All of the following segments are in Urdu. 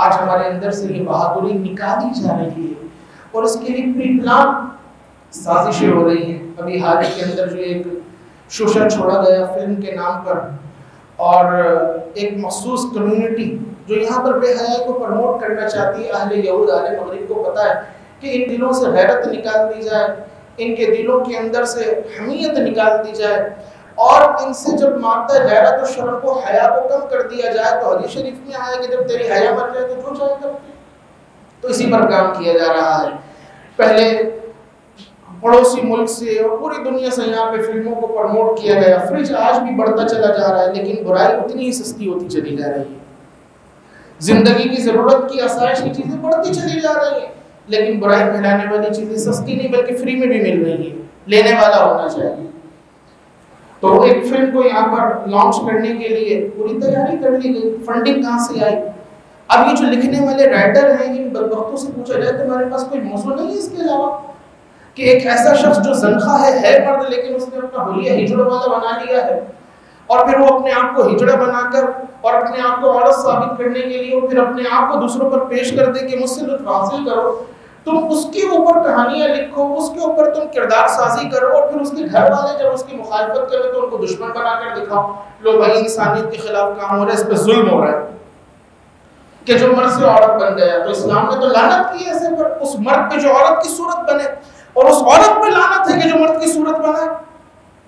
آج ہمارے اندر سے یہ بہادری نکالی جا رہی ہے اور اس کے لیے پری پلان سازشیں ہو رہی ہیں. ابھی حال کے اندر جو ایک شوشہ چھوڑا گیا فلم کے نام پر، اور ایک مخصوص کمیونٹی جو یہاں پر بے حیائی کو پروموٹ کرنا چاہتی ہے، اہل یہود اہل مغرب کو پتہ ہے کہ ان دلوں سے غیرت نکال دی جائے، ان کے دلوں کے اندر سے حمیت نکال دی جائے، اور ان سے جب مادہ غیرت و شرم کو حیا کو کم کر دیا جائے تو حدیث شریف میں آیا کہ جب تیری حیا مر جائے تو جو چاہے کر. تو اسی پر کام کیا جا رہا ہے. پہلے پڑوسی ملک سے اور پوری دنیا سے یہاں پہ فلموں کو پروموٹ کیا گیا. فریج آج بھی بڑھتا چلا جا رہا ہے، لیکن برائی اتنی ہی سستی ہوتی چلی جا رہی ہے. زندگی کی ضرورت کی آسائش کی چیزیں بڑھتی چلی جا رہی ہیں، لیکن برائی پھیلانے والی چیزیں سستی نہیں بلکہ فری میں بھی مل رہی ہیں. لینے والا ہونا چاہیے. تو ایک فلم کو یہاں پر لانچ کرنے کے لیے پوری تیاری کر لی گئی. فنڈنگ کہاں سے آئی؟ اب یہ جو لکھنے والے رائٹر ہیں، ان بدبختوں سے پوچھا جائے تمہارے پاس کوئی موضوع نہیں ہے اس کے علاوہ کہ ایک ایسا شخص جو زنخہ ہے مرد لیکن اس نے اپنا حلیہ ہجڑ والا بنا لیا ہے، اور پھر وہ اپنے آپ کو ہجڑا بنا کر اور اپنے آپ کو عورت ثابت کرنے کے لیے اور پھر اپنے آپ کو دوسروں پر پیش کر دے کہ مجھ سے لطف حاصل کرو. تم اس کے اوپر کہانیاں لکھو، اس کے اوپر تم کردار سازی کرو، اور پھر اس کے گھر والے جب اس کی مخالفت کریں تو ان کو دشمن بنا کر دکھاؤ. لو بھائی انسانیت کے خلاف کام ہو رہا ہے، اس پہ ظلم ہو رہا ہے کہ جو مرد سے عورت بن گیا. تو اسلام نے تو لعنت کی ہے ایسے پر، اس مرد پہ جو عورت کی صورت بنے، اور اس عورت پہ لعنت ہے کہ جو مرد کی صورت بنا ہے.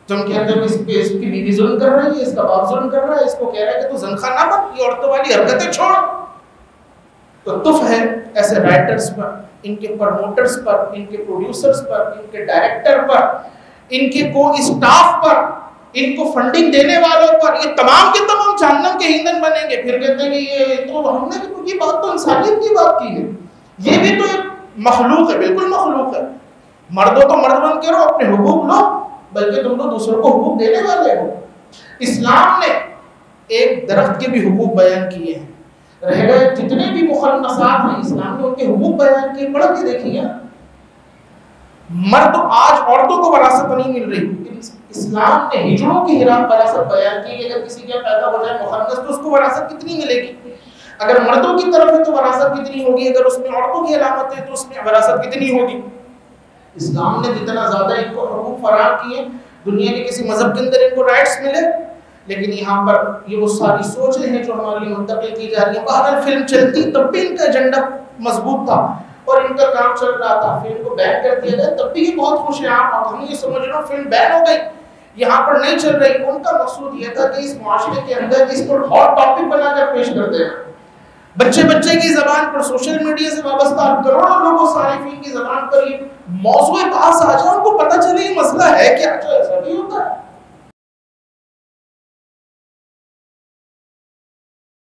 تم کہتے ہو اس کی بیوی ظلم کر رہی ہے، اس کا باپ ظلم کر رہا ہے، اس کو کہہ رہا ہے کہ تو زنخہ نہ بن، یہ عورتوں والی حرکتیں چھوڑ. تو تف ہے ایسے رائٹرز پر، ان کے پروموٹرز پر، ان کے پروڈیوسرز پر، ان کے ڈائریکٹر پر، ان کے کو اسٹاف پر، ان کو فنڈنگ دینے والوں پر. یہ تمام کے تمام جہنم کے ایندھن بنیں گے. پھر کہتے ہیں کہ یہ تو ہم نے یہ بات تو انسانیت کی بات کی ہے، یہ بھی تو ایک مخلوق ہے، بالکل مخلوق ہے. مردوں تو مرد بن کے رہو، اپنے حقوق لو، بلکہ تم تو دوسروں کو حقوق دینے والے ہو. اسلام نے ایک درخت کے بھی حقوق بیان کیے ہیں. رہ گئے جتنے بھی مخنثات ہیں، اسلام نے ان کے حقوق بیان کیے. پڑھ کے دیکھیے، مرد آج عورتوں کو وراثت نہیں مل رہی. اسلام نے ہجڑوں کی وراثت بیان کی کہ اگر کسی کے پیدا ہو جائے مخنث تو اس کو وراثت کتنی ملے گی. اگر مردوں کی طرف ہے تو وراثت کتنی ہوگی، اگر اس میں عورتوں کی علامت ہے تو اس میں وراثت کتنی ہوگی. اسلام نے جتنا زیادہ ان کو حقوق فراہم کیے، دنیا کے کسی مذہب کے اندر ان کو رائٹس ملے، لیکن یہاں پر یہ وہ ساری سوچیں ہیں جو ہمارے لیے منتقل کی جا رہی ہیں. بہرحال فلم چلتی تب بھی ان کا ایجنڈا مضبوط تھا اور ان کا کام چل رہا تھا. فلم کو بین کر دیا گیا تب بھی یہ بہت خوش ہیں آپ. ہم یہ سمجھ رہے ہو فلم بین ہو گئی، یہاں پر نہیں چل رہی. ان کا مقصود یہ تھا کہ اس معاشرے کے اندر اس کو ہاٹ ٹاپک بنا کر پیش کر دیں. بچے کی زبان پر، سوشل میڈیا سے وابستہ کروڑوں لوگوں صارفین کی زبان پر یہ موضوع بحث آ جائے، ان کو